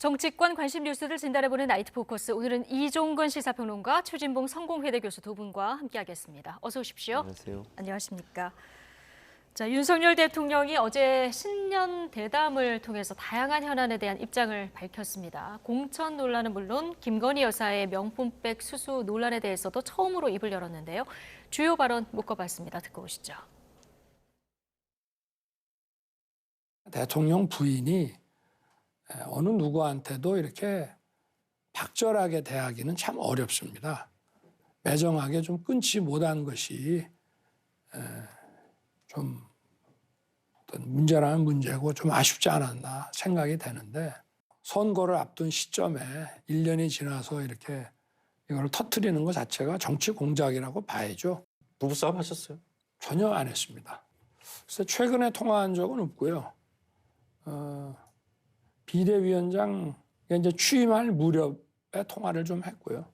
정치권 관심 뉴스를 진단해보는 나이트 포커스. 오늘은 이종근 시사평론가, 최진봉 성공회대 교수 두 분과 함께하겠습니다. 어서 오십시오. 안녕하세요. 안녕하십니까. 자, 윤석열 대통령이 어제 신년 대담을 통해서 다양한 현안에 대한 입장을 밝혔습니다. 공천 논란은 물론 김건희 여사의 명품백 수수 논란에 대해서도 처음으로 입을 열었는데요. 주요 발언 묶어봤습니다. 듣고 오시죠. 대통령 부인이 어느 누구한테도 이렇게 박절하게 대하기는 참 어렵습니다. 매정하게 좀 끊지 못한 것이 좀 어떤 문제라는 문제고 좀 아쉽지 않았나 생각이 되는데, 선거를 앞둔 시점에 1년이 지나서 이렇게 이걸 터뜨리는 것 자체가 정치 공작이라고 봐야죠. 부부싸움 하셨어요? 전혀 안 했습니다. 그래서 최근에 통화한 적은 없고요. 비대위원장 이제 취임할 무렵에 통화를 좀 했고요.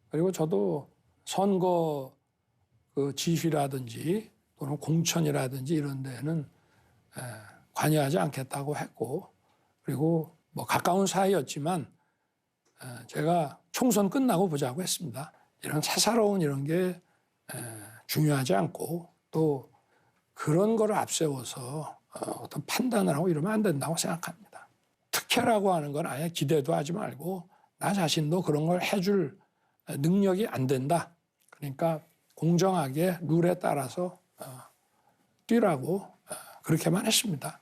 그리고 저도 선거 그 지휘라든지 또는 공천이라든지 이런 데는 관여하지 않겠다고 했고, 그리고 뭐 가까운 사이였지만 제가 총선 끝나고 보자고 했습니다. 이런 사사로운 이런 게 중요하지 않고, 또 그런 거를 앞세워서 어떤 판단을 하고 이러면 안 된다고 생각합니다. 특혜라고 하는 건 아예 기대도 하지 말고 나 자신도 그런 걸 해줄 능력이 안 된다. 그러니까 공정하게 룰에 따라서 뛰라고 그렇게만 했습니다.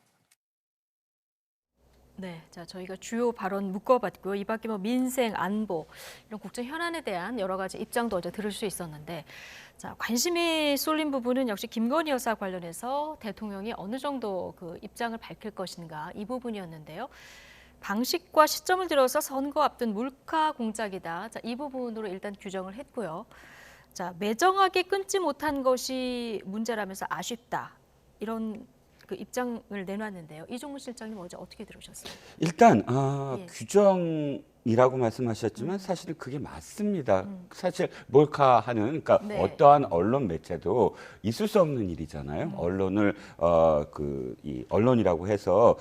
네, 자, 저희가 주요 발언 묶어봤고요. 이 밖에 뭐 민생, 안보, 이런 국제 현안에 대한 여러 가지 입장도 어제 들을 수 있었는데, 자, 관심이 쏠린 부분은 역시 김건희 여사 관련해서 대통령이 어느 정도 그 입장을 밝힐 것인가, 이 부분이었는데요. 방식과 시점을 들어서 선거 앞둔 몰카 공작이다. 자, 이 부분으로 일단 규정을 했고요. 자, 매정하게 끊지 못한 것이 문제라면서 아쉽다. 이런 그 입장을 내놨는데요. 이종근 실장님 어제 어떻게 들으셨어요? 일단 예. 규정이라고 말씀하셨지만 사실은 그게 맞습니다. 사실 몰카하는, 그러니까 네. 어떠한 언론 매체도 있을 수 없는 일이잖아요. 언론을 이 언론이라고 해서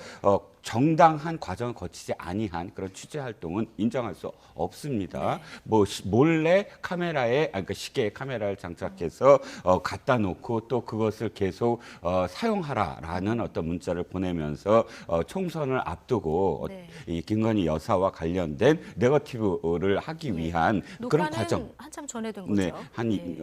정당한 과정을 거치지 아니한 그런 취재 활동은 인정할 수 없습니다. 네. 뭐 몰래 카메라에, 그러니까 시계에 카메라를 장착해서 갖다 놓고 또 그것을 계속 사용하라라는 어떤 문자를 보내면서 총선을 앞두고 네. 이 김건희 여사와 관련된 네거티브를 하기 위한 그런 과정. 녹화는 한참 전에 된 거죠. 네, 한 네.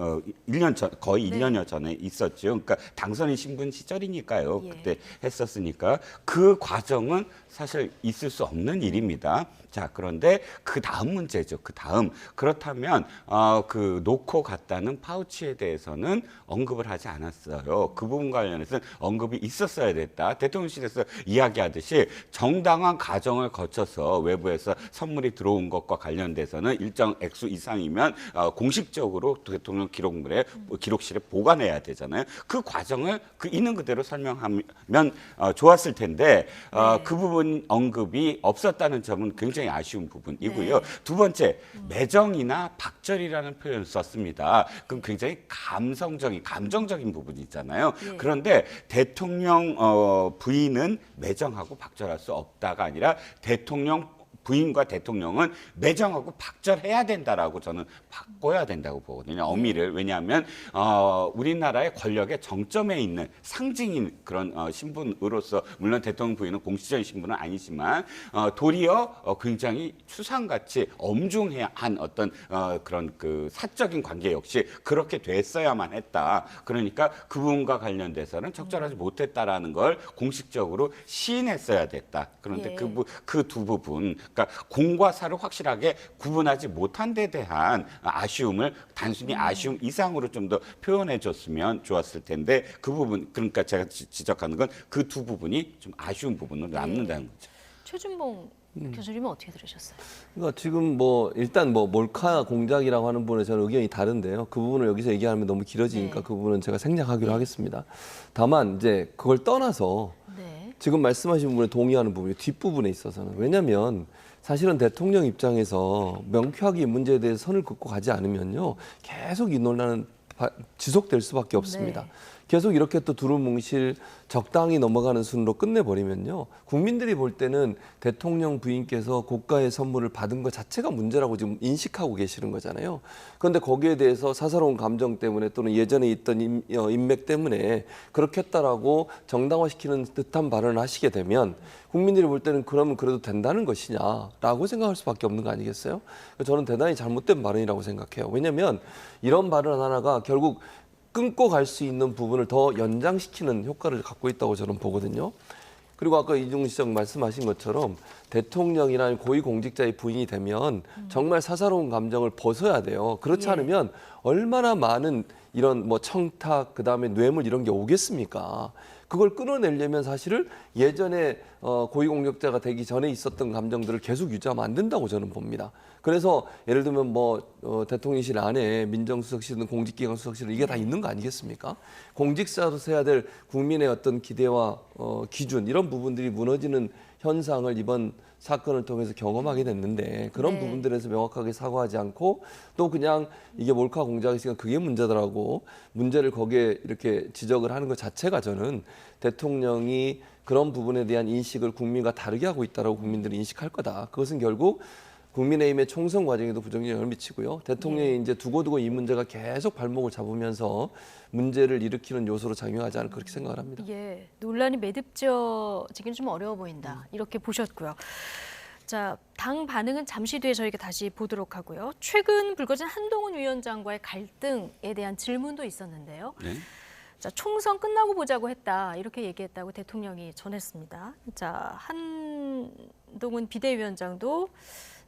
1년 전, 거의 네. 1년여 전에 있었죠. 그러니까 당선인 신분 시절이니까요. 예. 그때 했었으니까 그 과정은 사실 있을 수 없는 일입니다. 자, 그런데 그 다음 문제죠. 그 다음. 그렇다면 그 놓고 갔다는 파우치에 대해서는 언급을 하지 않았어요. 그 부분 관련해서는 언급이 있었어야 됐다. 대통령실에서 이야기하듯이 정당한 과정을 거쳐서 외부에서 선물이 들어온 것과 관련돼서는 일정 액수 이상이면 공식적으로 대통령 기록실에 보관해야 되잖아요. 그 과정을 있는 그대로 설명하면 좋았을 텐데 네. 그 부분 언급이 없었다는 점은 굉장히 아쉬운 부분이고요. 네. 두 번째, 매정이나 박절이라는 표현을 썼습니다. 그럼 굉장히 감정적인 부분이 있잖아요. 예. 그런데 대통령 부인은 매정하고 박절할 수 없다가 아니라 대통령 부인과 대통령은 매정하고 박절해야 된다라고 저는 바꿔야 된다고 보거든요. 어미를. 왜냐하면 우리나라의 권력의 정점에 있는 상징인 그런 신분으로서, 물론 대통령 부인은 공식적인 신분은 아니지만 도리어 굉장히 추상같이 엄중해야 한 어떤 그런 그 사적인 관계 역시 그렇게 됐어야만 했다. 그러니까 그 부분과 관련돼서는 적절하지 못했다라는 걸 공식적으로 시인했어야 됐다. 그런데 예. 그 두 부분, 그러니까 공과 사를 확실하게 구분하지 못한 데 대한 아쉬움을 단순히 아쉬움 이상으로 좀 더 표현해 줬으면 좋았을 텐데, 그 부분, 그러니까 제가 지적하는 건 그 두 부분이 좀 아쉬운 부분으로 남는다는 거죠. 최준봉 교수님은 어떻게 들으셨어요? 그러니까 지금 일단 몰카 공작이라고 하는 부분에 저는 의견이 다른데요. 그 부분을 여기서 얘기하면 너무 길어지니까 네. 그 부분은 제가 생략하기로 하겠습니다. 다만 이제 그걸 떠나서 네. 지금 말씀하신 부분에 동의하는 부분이 뒷부분에 있어서는, 왜냐하면 사실은 대통령 입장에서 명쾌하게 이 문제에 대해서 선을 긋고 가지 않으면요, 계속 이 논란은 지속될 수밖에 없습니다. 네. 계속 이렇게 또 두루뭉실 적당히 넘어가는 순으로 끝내버리면요. 국민들이 볼 때는 대통령 부인께서 고가의 선물을 받은 것 자체가 문제라고 지금 인식하고 계시는 거잖아요. 그런데 거기에 대해서 사사로운 감정 때문에 또는 예전에 있던 인맥 때문에 그렇게 했다라고 정당화시키는 듯한 발언을 하시게 되면 국민들이 볼 때는 그러면 그래도 된다는 것이냐라고 생각할 수밖에 없는 거 아니겠어요? 저는 대단히 잘못된 발언이라고 생각해요. 왜냐하면 이런 발언 하나가 결국 끊고 갈 수 있는 부분을 더 연장시키는 효과를 갖고 있다고 저는 보거든요. 그리고 아까 이중훈 시장 말씀하신 것처럼 대통령이나 고위공직자의 부인이 되면 정말 사사로운 감정을 벗어야 돼요. 그렇지 예. 않으면 얼마나 많은 이런 뭐 청탁, 그다음에 뇌물 이런 게 오겠습니까? 그걸 끊어내려면 사실은 예전에 고위공직자가 되기 전에 있었던 감정들을 계속 유지하면 안 된다고 저는 봅니다. 그래서 예를 들면 대통령실 안에 민정수석실이든 공직기강 수석실은 이게 다 있는 거 아니겠습니까? 공직자로서 해야 될 국민의 어떤 기대와 기준 이런 부분들이 무너지는 현상을 이번 사건을 통해서 경험하게 됐는데 그런 네. 부분들에서 명확하게 사과하지 않고 또 그냥 이게 몰카 공작이니까 그게 문제더라고 문제를 거기에 이렇게 지적을 하는 것 자체가 저는 대통령이 그런 부분에 대한 인식을 국민과 다르게 하고 있다라고 국민들이 인식할 거다. 그것은 결국 국민의힘의 총선 과정에도 부정영향을 미치고요. 대통령이 이제 두고두고 이 문제가 계속 발목을 잡으면서 문제를 일으키는 요소로 작용하지 않을까 그렇게 생각을 합니다. 예, 논란이 매듭져지기는 좀 어려워 보인다. 이렇게 보셨고요. 자, 당 반응은 잠시 뒤에 저희가 다시 보도록 하고요. 최근 불거진 한동훈 위원장과의 갈등에 대한 질문도 있었는데요. 네. 자, 총선 끝나고 보자고 했다. 이렇게 얘기했다고 대통령이 전했습니다. 자, 한동훈 비대위원장도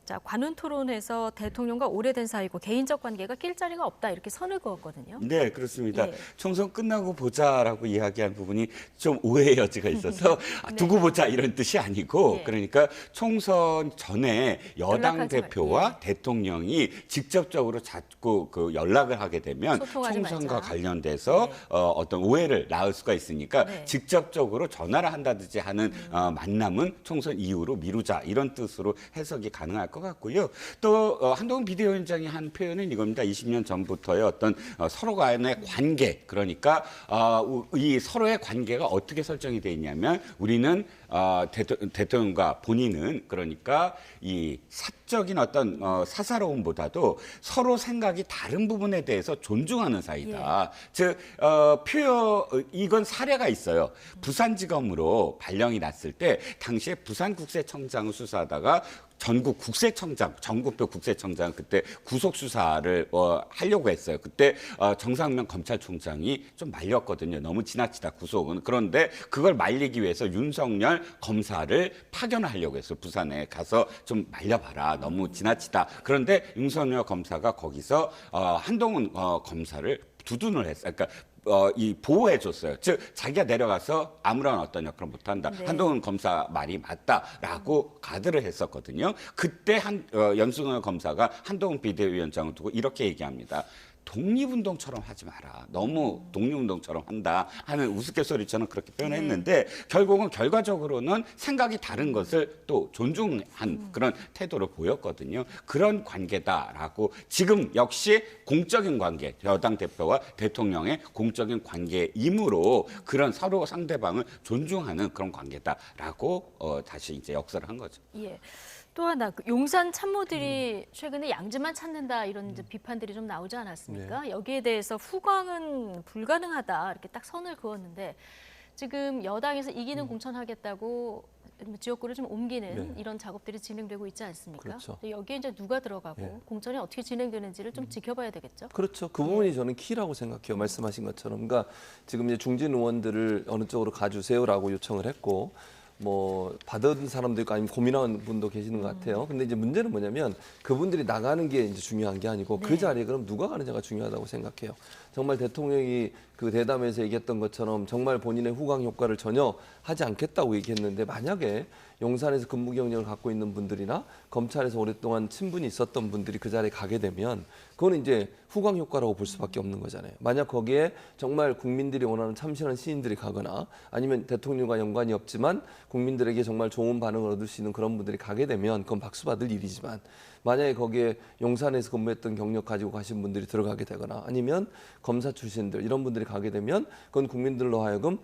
자, 관훈 토론에서 대통령과 오래된 사이고 개인적 관계가 낄 자리가 없다 이렇게 선을 그었거든요. 네, 그렇습니다. 예. 총선 끝나고 보자라고 이야기한 부분이 좀 오해의 여지가 있어서 네. 두고 보자 이런 뜻이 아니고 예. 그러니까 총선 전에 여당 연락하지 대표와 대통령이 직접적으로 자꾸 그 연락을 하게 되면 소통하지 총선과 말자. 관련돼서 네. 어떤 오해를 낳을 수가 있으니까 네. 직접적으로 전화를 한다든지 하는 만남은 총선 이후로 미루자 이런 뜻으로 해석이 가능할 것 같고요. 또 한동훈 비대위원장이 한 표현은 이겁니다. 20년 전부터의 어떤 서로 간의 관계 그러니까 이 서로의 관계가 어떻게 설정이 돼 있냐면 우리는 대통령과 본인은 그러니까 이 사적인 어떤 사사로움보다도 서로 생각이 다른 부분에 대해서 존중하는 사이다. 즉 이건 사례가 있어요. 부산지검으로 발령이 났을 때 당시에 부산국세청장을 수사하다가 전국표 국세청장 그때 구속 수사를 하려고 했어요. 그때 정상면 검찰총장이 좀 말렸거든요. 너무 지나치다 구속은. 그런데 그걸 말리기 위해서 윤석열 검사를 파견하려고 했어요. 부산에 가서 좀 말려봐라. 너무 지나치다. 그런데 윤석열 검사가 거기서 한동훈 검사를 두둔을 했어요. 그러니까 이 보호해줬어요. 즉 자기가 내려가서 아무런 어떤 역할을 못한다. 네. 한동훈 검사 말이 맞다라고 가드를 했었거든요. 그때 연승열 검사가 한동훈 비대위원장을 두고 이렇게 얘기합니다. 독립운동처럼 하지 마라. 너무 독립운동처럼 한다 하는 우스갯소리처럼 그렇게 표현했는데 결국은 결과적으로는 생각이 다른 것을 또 존중한 그런 태도를 보였거든요. 그런 관계다라고 지금 역시 공적인 관계, 여당 대표와 대통령의 공적인 관계이므로 그런 서로 상대방을 존중하는 그런 관계다라고 다시 이제 역설을 한 거죠. 예. 또 하나 용산 참모들이 최근에 양지만 찾는다 이런 이제 비판들이 좀 나오지 않았습니까? 여기에 대해서 후광은 불가능하다 이렇게 딱 선을 그었는데 지금 여당에서 이기는 공천하겠다고 지역구를 좀 옮기는 이런 작업들이 진행되고 있지 않습니까? 그렇죠. 여기에 이제 누가 들어가고 공천이 어떻게 진행되는지를 좀 지켜봐야 되겠죠. 그렇죠. 그 부분이 저는 키라고 생각해요. 말씀하신 것처럼. 그러니까 지금 이제 중진 의원들을 어느 쪽으로 가주세요라고 요청을 했고 받은 사람도 있고 아니면 고민하는 분도 계시는 것 같아요. 근데 이제 문제는 뭐냐면 그분들이 나가는 게 이제 중요한 게 아니고 그 자리에 그럼 누가 가느냐가 중요하다고 생각해요. 정말 대통령이 그 대담에서 얘기했던 것처럼 정말 본인의 후광 효과를 전혀 하지 않겠다고 얘기했는데 만약에 용산에서 근무 경력을 갖고 있는 분들이나 검찰에서 오랫동안 친분이 있었던 분들이 그 자리에 가게 되면 그거는 이제 후광 효과라고 볼 수밖에 없는 거잖아요. 만약 거기에 정말 국민들이 원하는 참신한 시인들이 가거나 아니면 대통령과 연관이 없지만 국민들에게 정말 좋은 반응을 얻을 수 있는 그런 분들이 가게 되면 그건 박수 받을 일이지만 만약에 거기에 용산에서 근무했던 경력 가지고 가신 분들이 들어가게 되거나 아니면 검사 출신들 이런 분들이 가게 되면 그건 국민들로 하여금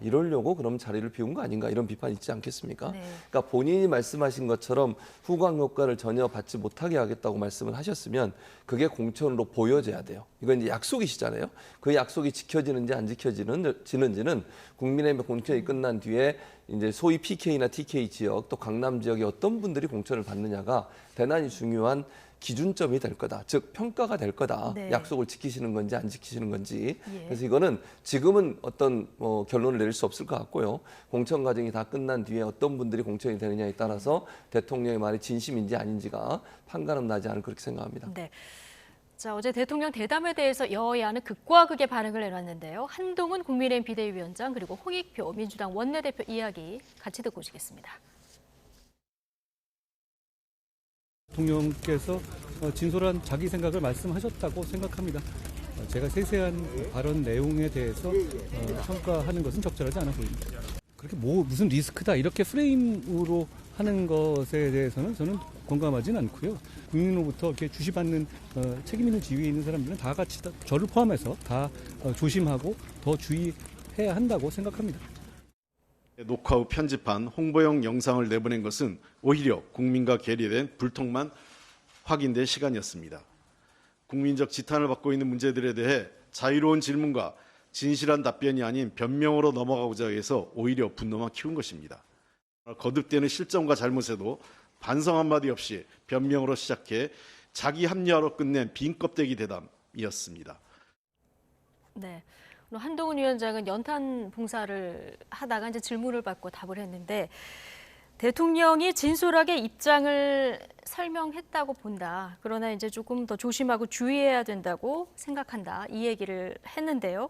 이러려고 그럼 자리를 비운 거 아닌가 이런 비판이 있지 않겠습니까? 네. 그러니까 본인이 말씀하신 것처럼 후광 효과를 전혀 받지 못하게 하겠다고 말씀을 하셨으면 그게 공천으로 보여져야 돼요. 이건 이제 약속이시잖아요. 그 약속이 지켜지는지 안 지켜지는지는 국민의힘 공천이 끝난 뒤에 이제 소위 PK나 TK 지역 또 강남 지역의 어떤 분들이 공천을 받느냐가 대단히 중요한 기준점이 될 거다. 즉 평가가 될 거다. 네. 약속을 지키시는 건지 안 지키시는 건지. 예. 그래서 이거는 지금은 어떤 결론을 내릴 수 없을 것 같고요. 공천 과정이 다 끝난 뒤에 어떤 분들이 공천이 되느냐에 따라서 대통령의 말이 진심인지 아닌지가 판가름 나지 않을 그렇게 생각합니다. 네. 자, 어제 대통령 대담에 대해서 여야는 극과 극의 반응을 내놨는데요. 한동훈 국민의힘 비대위원장 그리고 홍익표 민주당 원내대표 이야기 같이 듣고 오시겠습니다. 대통령께서 진솔한 자기 생각을 말씀하셨다고 생각합니다. 제가 세세한 발언 내용에 대해서 평가하는 것은 적절하지 않아 보입니다. 그렇게 무슨 리스크다 이렇게 프레임으로 하는 것에 대해서는 저는 공감하지는 않고요. 국민으로부터 이렇게 주시받는 책임 있는 지위에 있는 사람들은 다 같이 저를 포함해서 다 조심하고 더 주의해야 한다고 생각합니다. 녹화 후 편집한 홍보용 영상을 내보낸 것은 오히려 국민과 괴리된 불통만 확인될 시간이었습니다. 국민적 지탄을 받고 있는 문제들에 대해 자유로운 질문과 진실한 답변이 아닌 변명으로 넘어가고자 해서 오히려 분노만 키운 것입니다. 거듭되는 실정과 잘못에도 반성 한마디 없이 변명으로 시작해 자기 합리화로 끝낸 빈 껍데기 대담이었습니다. 네. 한동훈 위원장은 연탄 봉사를 하다가 이제 질문을 받고 답을 했는데 대통령이 진솔하게 입장을 설명했다고 본다. 그러나 이제 조금 더 조심하고 주의해야 된다고 생각한다. 이 얘기를 했는데요.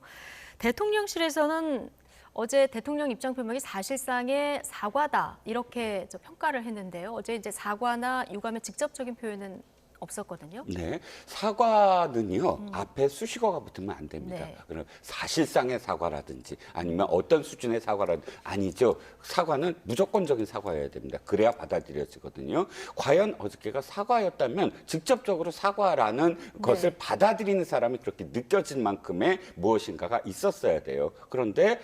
대통령실에서는 어제 대통령 입장 표명이 사실상의 사과다. 이렇게 평가를 했는데요. 어제 이제 사과나 유감의 직접적인 표현은 없었거든요. 네, 사과는요 앞에 수식어가 붙으면 안 됩니다. 네. 그럼 사실상의 사과라든지 아니면 어떤 수준의 사과라든지 아니죠. 사과는 무조건적인 사과여야 됩니다. 그래야 받아들여지거든요. 과연 어저께가 사과였다면 직접적으로 사과라는 것을 받아들이는 사람이 그렇게 느껴질 만큼의 무엇인가가 있었어야 돼요. 그런데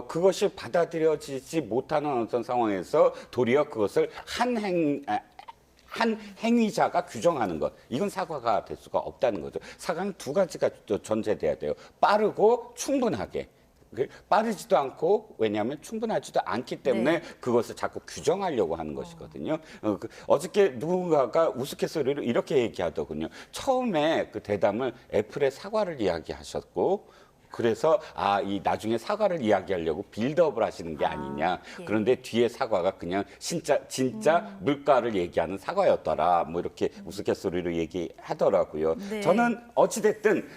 그것이 받아들여지지 못하는 어떤 상황에서 도리어 그것을 한 행위자가 규정하는 것, 이건 사과가 될 수가 없다는 거죠. 사과는 두 가지가 전제돼야 돼요. 빠르고 충분하게. 빠르지도 않고 왜냐하면 충분하지도 않기 때문에 그것을 자꾸 규정하려고 하는 것이거든요. 어저께 누군가가 우스갯소리로 이렇게 얘기하더군요. 처음에 그 대담을 애플의 사과를 이야기하셨고 그래서 이 나중에 사과를 이야기하려고 빌드업을 하시는 게 아니냐. 예. 그런데 뒤에 사과가 그냥 진짜 물가를 얘기하는 사과였더라. 뭐 이렇게 우스갯소리로 얘기하더라고요. 네. 저는 어찌됐든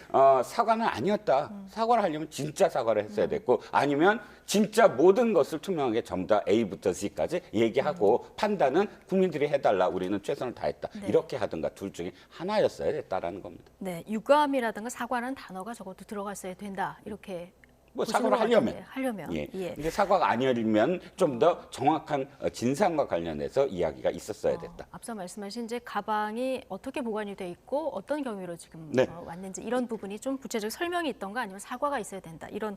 사과는 아니었다. 사과를 하려면 진짜 사과를 했어야 됐고 아니면 진짜 모든 것을 투명하게 전부 다 A부터 Z까지 얘기하고 판단은 국민들이 해달라. 우리는 최선을 다했다. 이렇게 하든가 둘 중에 하나였어야 됐다라는 겁니다. 네, 유감이라든가 사과라는 단어가 적어도 들어갔어야 된다. 이렇게 뭐 보시는 사과를 것 하려면. 같은데, 하려면. 예. 예. 근데 사과가 아니면 좀 더 정확한 진상과 관련해서 이야기가 있었어야 됐다. 앞서 말씀하신 이제 가방이 어떻게 보관이 돼 있고 어떤 경위로 지금 네. 왔는지 이런 부분이 좀 구체적 설명이 있던가 아니면 사과가 있어야 된다 이런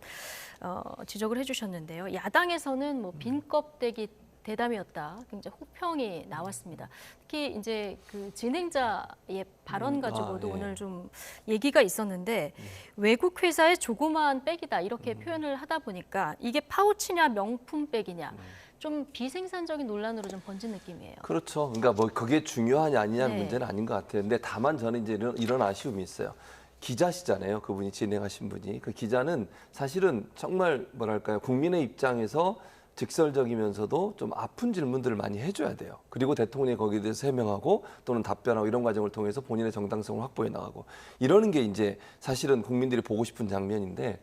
지적을 해주셨는데요. 야당에서는 뭐 빈 껍데기 대담이었다. 굉장히 호평이 나왔습니다. 특히 이제 그 진행자의 발언 가지고도 예. 오늘 좀 얘기가 있었는데 외국 회사의 조그마한 백이다 이렇게 표현을 하다 보니까 이게 파우치냐 명품 백이냐 좀 비생산적인 논란으로 좀 번진 느낌이에요. 그렇죠. 그러니까 뭐 그게 중요하냐 아니냐는 네. 문제는 아닌 것 같아요. 근데 다만 저는 이제 이런 아쉬움이 있어요. 기자시잖아요. 그분이 진행하신 분이. 그 기자는 사실은 정말 뭐랄까요. 국민의 입장에서 직설적이면서도 좀 아픈 질문들을 많이 해줘야 돼요. 그리고 대통령이 거기에 대해서 해명하고 또는 답변하고 이런 과정을 통해서 본인의 정당성을 확보해 나가고 이러는 게 이제 사실은 국민들이 보고 싶은 장면인데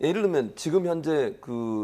예를 들면 지금 현재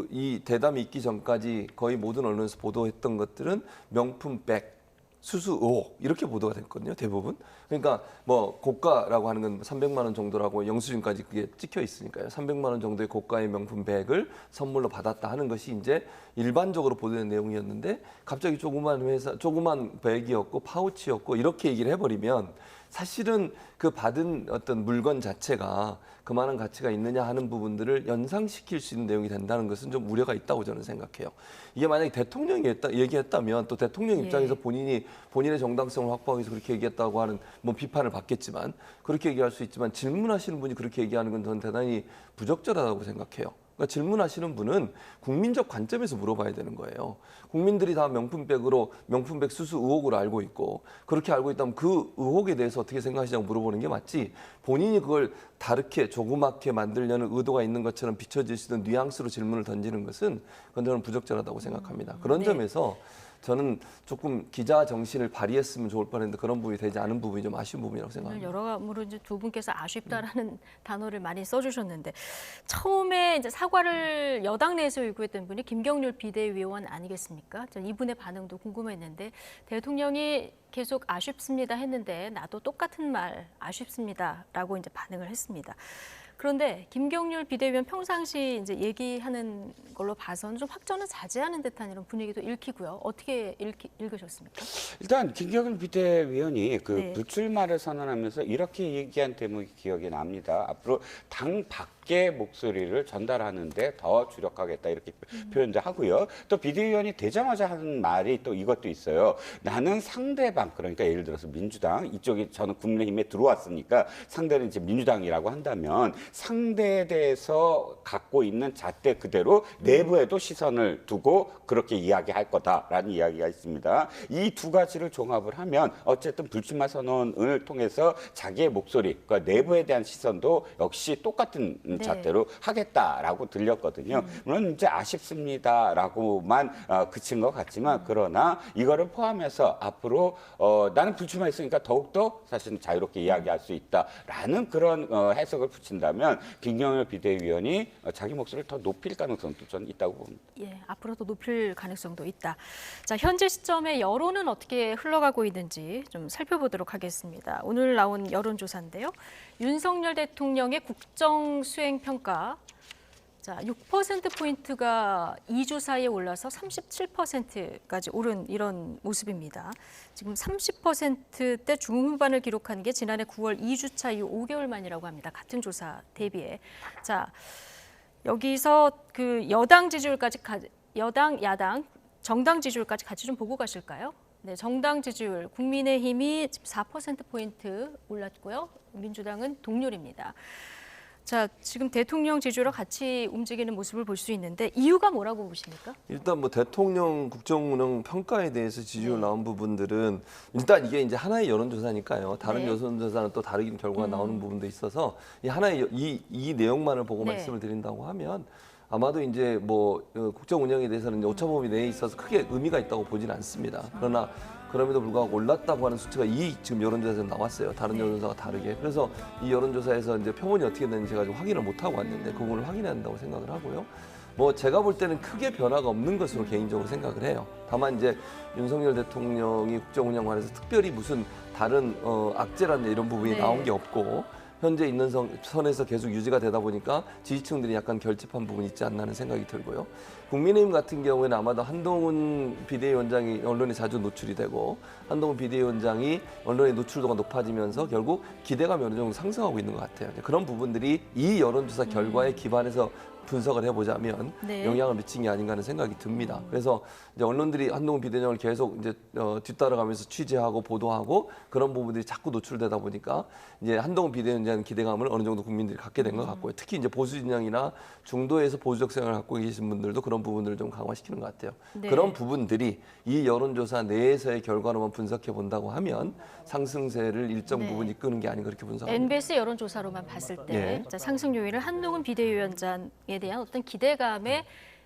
이 대담이 있기 전까지 거의 모든 언론에서 보도했던 것들은 명품 백, 수수 의혹 이렇게 보도가 됐거든요. 대부분. 그러니까 뭐 고가라고 하는 건 300만 원 정도라고 영수증까지 그게 찍혀 있으니까요. 300만 원 정도의 고가의 명품 백을 선물로 받았다 하는 것이 이제 일반적으로 보도된 내용이었는데 갑자기 조그만 백이었고 파우치였고 이렇게 얘기를 해버리면 사실은 그 받은 어떤 물건 자체가 그만한 가치가 있느냐 하는 부분들을 연상시킬 수 있는 내용이 된다는 것은 좀 우려가 있다고 저는 생각해요. 이게 만약에 대통령이 얘기했다면 또 대통령 입장에서 본인의 정당성을 확보하기 위해서 그렇게 얘기했다고 하는 뭐 비판을 받겠지만 그렇게 얘기할 수 있지만 질문하시는 분이 그렇게 얘기하는 건 저는 대단히 부적절하다고 생각해요. 그러니까 질문하시는 분은 국민적 관점에서 물어봐야 되는 거예요. 국민들이 다 명품백 수수 의혹으로 알고 있고 그렇게 알고 있다면 그 의혹에 대해서 어떻게 생각하시냐고 물어보는 게 맞지 본인이 그걸 다르게 조그맣게 만들려는 의도가 있는 것처럼 비춰질 수 있는 뉘앙스로 질문을 던지는 것은 그건 저는 부적절하다고 생각합니다. 그런 네. 점에서 저는 조금 기자 정신을 발휘했으면 좋을 뻔했는데 그런 부분이 되지 않은 부분이 좀 아쉬운 부분이라고 생각합니다. 여러모로 이제 두 분께서 아쉽다라는 단어를 많이 써주셨는데 처음에 이제 사과를 여당 내에서 요구했던 분이 김경률 비대위원 아니겠습니까? 전 이분의 반응도 궁금했는데 대통령이 계속 아쉽습니다 했는데 나도 똑같은 말 아쉽습니다라고 이제 반응을 했습니다. 그런데 김경률 비대위원 평상시 이제 얘기하는 걸로 봐서는 좀 확전을 자제하는 듯한 이런 분위기도 읽히고요. 어떻게 읽으셨습니까? 일단 김경일 비대위원이 그 네. 불출마를 선언하면서 이렇게 얘기한 대목이 기억이 납니다. 앞으로 당 밖의 목소리를 전달하는데 더 주력하겠다 이렇게 표현도 하고요. 또 비대위원이 되자마자 하는 말이 또 이것도 있어요. 나는 상대방 그러니까 예를 들어서 민주당 이쪽이 저는 국민의힘에 들어왔으니까 상대는 이제 민주당이라고 한다면 상대에 대해서 갖고 있는 잣대 그대로 내부에도 시선을 두고 그렇게 이야기할 거다라는 이야기가 있습니다. 이 두 가지를 종합을 하면 어쨌든 불출마 선언을 통해서 자기의 목소리, 그러니까 내부에 대한 시선도 역시 똑같은 잣대로 하겠다라고 들렸거든요. 물론 이제 아쉽습니다라고만 그친 것 같지만 그러나 이거를 포함해서 앞으로 나는 불출마했으니까 더욱더 사실은 자유롭게 이야기할 수 있다라는 그런 해석을 붙인다면 김경일 비대위원이 자기 목소리를 더 높일 가능성도 저는 있다고 봅니다. 예, 앞으로도 높일 가능성도 있다. 자, 현재 시점에 여론은 어떻게 흘러가고 있는지 좀 살펴보도록 하겠습니다. 오늘 나온 여론조사인데요. 윤석열 대통령의 국정 수행 평가. 자, 6%포인트가 2주 사이에 올라서 37%까지 오른 이런 모습입니다. 지금 30%대 중후반을 기록한 게 지난해 9월 2주차 이후 5개월 만이라고 합니다. 같은 조사 대비해. 자, 여기서 그 여당 지지율까지 여당, 야당, 정당 지지율까지 같이 좀 보고 가실까요? 네, 정당 지지율 국민의힘이 4%포인트 올랐고요. 민주당은 동률입니다. 자, 지금 대통령 지지율과 같이 움직이는 모습을 볼 수 있는데 이유가 뭐라고 보십니까? 일단 뭐 대통령 국정운영 평가에 대해서 지지율 나온 부분들은 일단 이게 이제 하나의 여론조사니까요. 다른 네. 여론조사는 또 다른 결과가 나오는 부분도 있어서 이 하나의 이 내용만을 보고 네. 말씀을 드린다고 하면 아마도 이제 뭐 국정 운영에 대해서는 오차범위 내에 있어서 크게 의미가 있다고 보지는 않습니다. 그러나 그럼에도 불구하고 올랐다고 하는 수치가 이 지금 여론조사에서 나왔어요. 다른 여론조사가 다르게. 그래서 이 여론조사에서 이제 표본이 어떻게 되는지 제가 좀 확인을 못 하고 왔는데 그 부분을 확인해야 한다고 생각을 하고요. 뭐 제가 볼 때는 크게 변화가 없는 것으로 개인적으로 생각을 해요. 다만 이제 윤석열 대통령이 국정 운영 관해서 특별히 무슨 다른 악재라는 이런 부분이 네. 나온 게 없고 현재 있는 선에서 계속 유지가 되다 보니까 지지층들이 약간 결집한 부분이 있지 않나 하는 생각이 들고요. 국민의힘 같은 경우에는 아마도 한동훈 비대위원장이 언론에 자주 노출이 되고 한동훈 비대위원장이 언론의 노출도가 높아지면서 결국 기대감이 어느 정도 상승하고 있는 것 같아요. 그런 부분들이 이 여론조사 결과에 기반해서 분석을 해보자면 네. 영향을 미친 게 아닌가 하는 생각이 듭니다. 그래서 이제 언론들이 한동훈 비대위원장을 계속 이제 뒤따라가면서 취재하고 보도하고 그런 부분들이 자꾸 노출되다 보니까 이제 한동훈 비대위원장 기대감을 어느 정도 국민들이 갖게 된 것 같고요. 특히 이제 보수 진영이나 중도에서 보수적 생각을 갖고 계신 분들도 그런 부분들을 좀 강화시키는 것 같아요. 네. 그런 부분들이 이 여론조사 내에서의 결과로만 분석해 본다고 하면 상승세를 일정 네. 부분 이끄는 게 아닌가 그렇게 분석합니다. NBS 여론조사로만 봤을 때 네. 자, 상승 요인을 한동훈 비대위원장에 대한 어떤 기대감의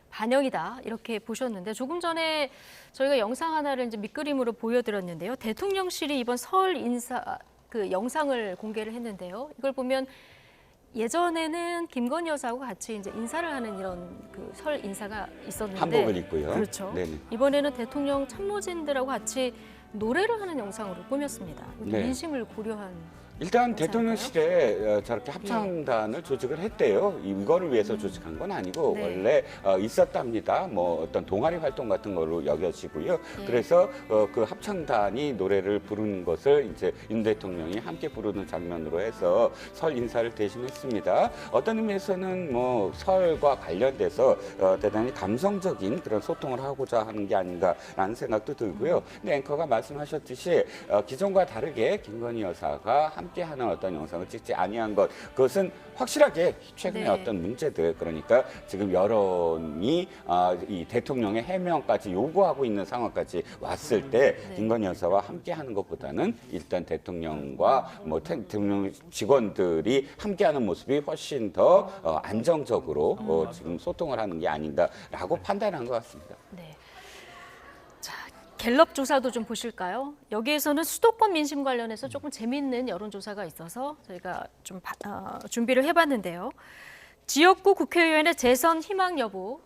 반영이다 이렇게 보셨는데 조금 전에 저희가 영상 하나를 이제 밑그림으로 보여드렸는데요. 대통령실이 이번 설 인사 그 영상을 공개를 했는데요. 이걸 보면 예전에는 김건희 여사하고 같이 이제 인사를 하는 이런 그 설 인사가 있었는데 한복을 입고요. 그렇죠. 네네. 이번에는 대통령 참모진들하고 같이 노래를 하는 영상으로 꾸몄습니다. 네. 민심을 고려한 일단 영상일까요? 대통령실에 저렇게 합창단을 조직을 했대요. 이거를 위해서 조직한 건 아니고 네. 원래 있었답니다. 뭐 어떤 동아리 활동 같은 걸로 여겨지고요. 예. 그래서 그 합창단이 노래를 부르는 것을 이제 윤 대통령이 함께 부르는 장면으로 해서 설 인사를 대신했습니다. 어떤 의미에서는 뭐 설과 관련돼서 대단히 감성적인 그런 소통을 하고자 하는 게 아닌가라는 생각도 들고요. 근데 앵커가 말씀하셨듯이 기존과 다르게 김건희 여사가 함께하는 어떤 영상을 찍지 아니한 것, 그것은 확실하게 최근에 네. 어떤 문제들, 그러니까 지금 여론이 이 대통령의 해명까지 요구하고 있는 상황까지 왔을 때 네. 김건희 여사와 함께하는 것보다는 일단 대통령과 뭐 대통령 직원들이 함께하는 모습이 훨씬 더 안정적으로 지금 소통을 하는 게 아닌가라고 판단한 것 같습니다. 네. 자, 갤럽 조사도 좀 보실까요? 여기에서는 수도권 민심 관련해서 조금 재미있는 여론조사가 있어서 저희가 좀 준비를 해봤는데요. 지역구 국회의원의 재선 희망 여부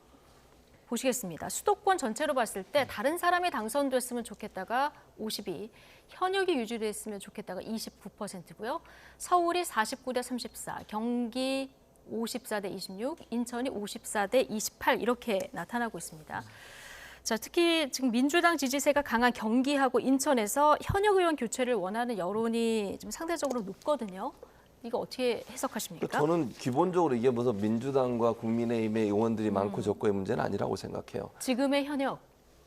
보시겠습니다. 수도권 전체로 봤을 때 다른 사람이 당선됐으면 좋겠다가 52, 현역이 유지됐으면 좋겠다가 29%고요. 서울이 49대 34, 경기 54대 26, 인천이 54대 28 이렇게 나타나고 있습니다. 자, 특히 지금 민주당 지지세가 강한 경기하고 인천에서 현역 의원 교체를 원하는 여론이 좀 상대적으로 높거든요. 이거 어떻게 해석하십니까? 저는 기본적으로 이게 무슨 민주당과 국민의힘의 의원들이 많고 적고의 문제는 아니라고 생각해요. 지금의 현역.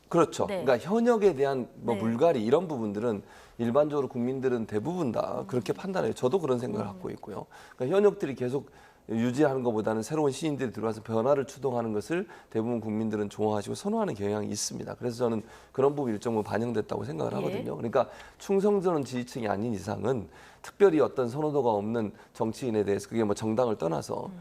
그렇죠. 네. 그러니까 현역에 대한 뭐 네. 물갈이 이런 부분들은 일반적으로 국민들은 대부분 다 그렇게 판단해요. 저도 그런 생각을 갖고 있고요. 그러니까 현역들이 계속 유지하는 것보다는 새로운 신인들이 들어와서 변화를 추동하는 것을 대부분 국민들은 좋아하시고 선호하는 경향이 있습니다. 그래서 저는 그런 부분이 일정 부분 반영됐다고 생각을 예. 하거든요. 그러니까 충성스러운 지지층이 아닌 이상은 특별히 어떤 선호도가 없는 정치인에 대해서 그게 뭐 정당을 떠나서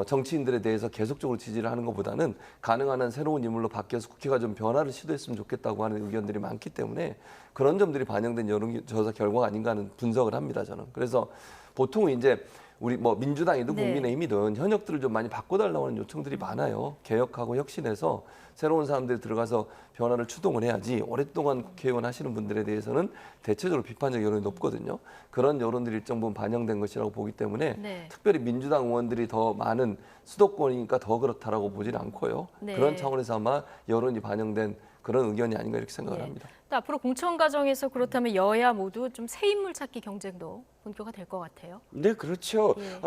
정치인들에 대해서 계속적으로 지지를 하는 것보다는 가능한 한 새로운 인물로 바뀌어서 국회가 좀 변화를 시도했으면 좋겠다고 하는 의견들이 많기 때문에 그런 점들이 반영된 여론조사 결과가 아닌가 하는 분석을 합니다. 저는. 그래서 보통 이제 우리 뭐 민주당이든 네. 국민의힘이든 현역들을 좀 많이 바꿔달라고 하는 요청들이 많아요. 개혁하고 혁신해서 새로운 사람들이 들어가서 변화를 추동을 해야지 오랫동안 국회의원 하시는 분들에 대해서는 대체적으로 비판적 여론이 높거든요. 그런 여론들이 일정 부분 반영된 것이라고 보기 때문에 네. 특별히 민주당 의원들이 더 많은 수도권이니까 더 그렇다라고 보지는 않고요. 네. 그런 차원에서 아마 여론이 반영된 그런 의견이 아닌가 이렇게 생각을 예. 합니다. 또 앞으로 공천 과정에서 그렇다면 여야 모두 좀 새 인물 찾기 경쟁도 본격화 될 것 같아요. 네, 그렇죠. 예.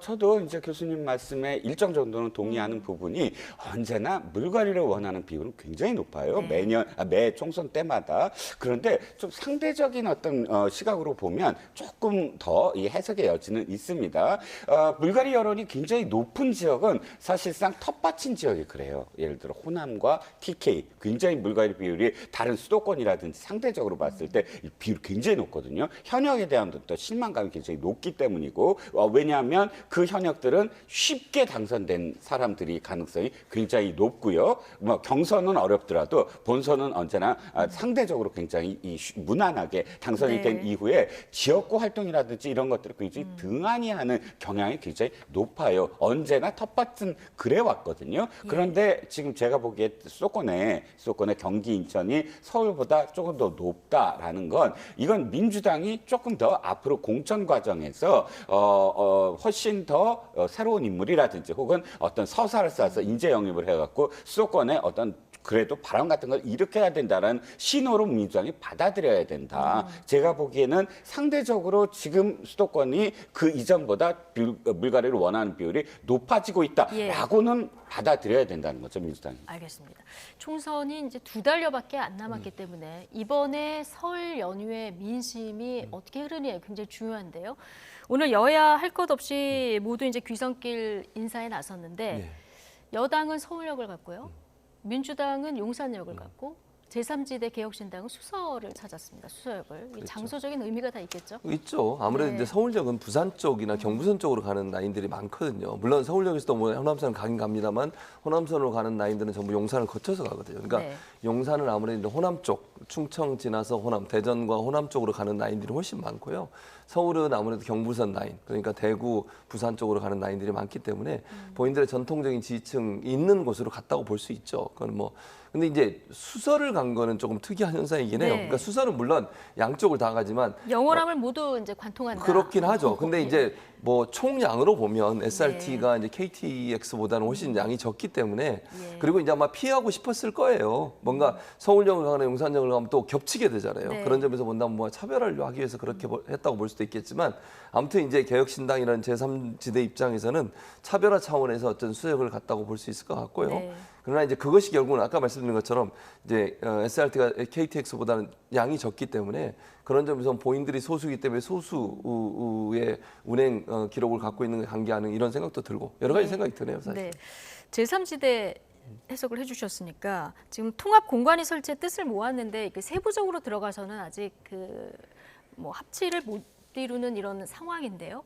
저도 이제 교수님 말씀에 일정 정도는 동의하는 부분이 언제나 물갈이를 원하는 비율은 굉장히 높아요. 네. 매 총선 때마다. 그런데 좀 상대적인 어떤 시각으로 보면 조금 더 이 해석의 여지는 있습니다. 물갈이 여론이 굉장히 높은 지역은 사실상 텃밭인 지역이 그래요. 예를 들어 호남과 TK 굉장히 물갈이 비율이 다른 수도권이라든지 상대적으로 봤을 때 이 비율이 굉장히 높거든요. 현역에 대한 또 실망감이 굉장히 높기 때문이고 왜냐하면 그 현역들은 쉽게 당선된 사람들이 가능성이 굉장히 높고요. 뭐 경선은 어렵더라도 본선은 언제나 상대적으로 굉장히 무난하게 당선이 네. 된 이후에 지역구 활동이라든지 이런 것들을 굉장히 등한히 하는 경향이 굉장히 높아요. 언제나 텃밭은 그래 왔거든요. 그런데 지금 제가 보기에 수도권의 경기 인천이 서울보다 조금 더 높다라는 건 이건 민주당이 조금 더 앞으로 공천 과정에서 훨씬 더 새로운 인물이라든지 혹은 어떤 서사를 써서 인재 영입을 해갖고 수도권에 어떤 그래도 바람 같은 걸 일으켜야 된다는 신호로 민주당이 받아들여야 된다. 제가 보기에는 상대적으로 지금 수도권이 그 이전보다 물갈이를 원하는 비율이 높아지고 있다라고는 받아들여야 된다는 거죠, 민주당이. 알겠습니다. 총선이 이제 2달여밖에 안 남았기 때문에 이번에 설 연휴에 민심이 어떻게 흐르느냐 굉장히 중요한데요. 오늘 여야 할 것 없이 모두 이제 귀성길 인사에 나섰는데 네. 여당은 서울역을 갔고요. 민주당은 용산역을 갔고 제3지대 개혁신당은 수서를 찾았습니다. 수서역을. 이 장소적인 의미가 다 있겠죠? 있죠. 아무래도 네. 이제 서울역은 부산 쪽이나 경부선 쪽으로 가는 라인들이 많거든요. 물론 서울역에서도 뭐 호남선 가긴 갑니다만 호남선으로 가는 라인들은 전부 용산을 거쳐서 가거든요. 그러니까 네. 용산은 아무래도 호남 쪽, 충청 지나서 호남, 대전과 호남 쪽으로 가는 라인들이 훨씬 많고요. 서울은 아무래도 경부선 라인, 그러니까 대구, 부산 쪽으로 가는 라인들이 많기 때문에 본인들의 전통적인 지지층이 있는 곳으로 갔다고 볼 수 있죠. 그건 뭐 근데 이제 수서를 간 거는 조금 특이한 현상이긴 해요. 네. 그러니까 수서는 물론 양쪽을 다 가지만 영월함을 모두 이제 관통한다. 그렇긴 하죠. 근데 네. 이제 뭐 총량으로 보면 SRT가 이제 KTX보다는 훨씬 양이 적기 때문에 예. 그리고 이제 아마 피하고 싶었을 거예요. 뭔가 서울역을 가거나 용산역을 가면 또 겹치게 되잖아요. 네. 그런 점에서 본다면 뭐 차별화를 하기 위해서 그렇게 했다고 볼 수도 있겠지만 아무튼 이제 개혁신당이라는 제3지대 입장에서는 차별화 차원에서 어떤 수역을 갔다고 볼 수 있을 것 같고요. 네. 그러나 이제 그것이 결국은 아까 말씀드린 것처럼 이제 SRT가 KTX보다는 양이 적기 때문에 그런 점에서 본인들이 소수이기 때문에 소수의 운행 기록을 갖고 있는 관계하는 이런 생각도 들고 여러 가지 생각이 드네요, 사실. 네. 제3지대 해석을 해주셨으니까 지금 통합 공관위 설치의 뜻을 모았는데 그 세부적으로 들어가서는 아직 그 뭐 합치를 못 이루는 이런 상황인데요.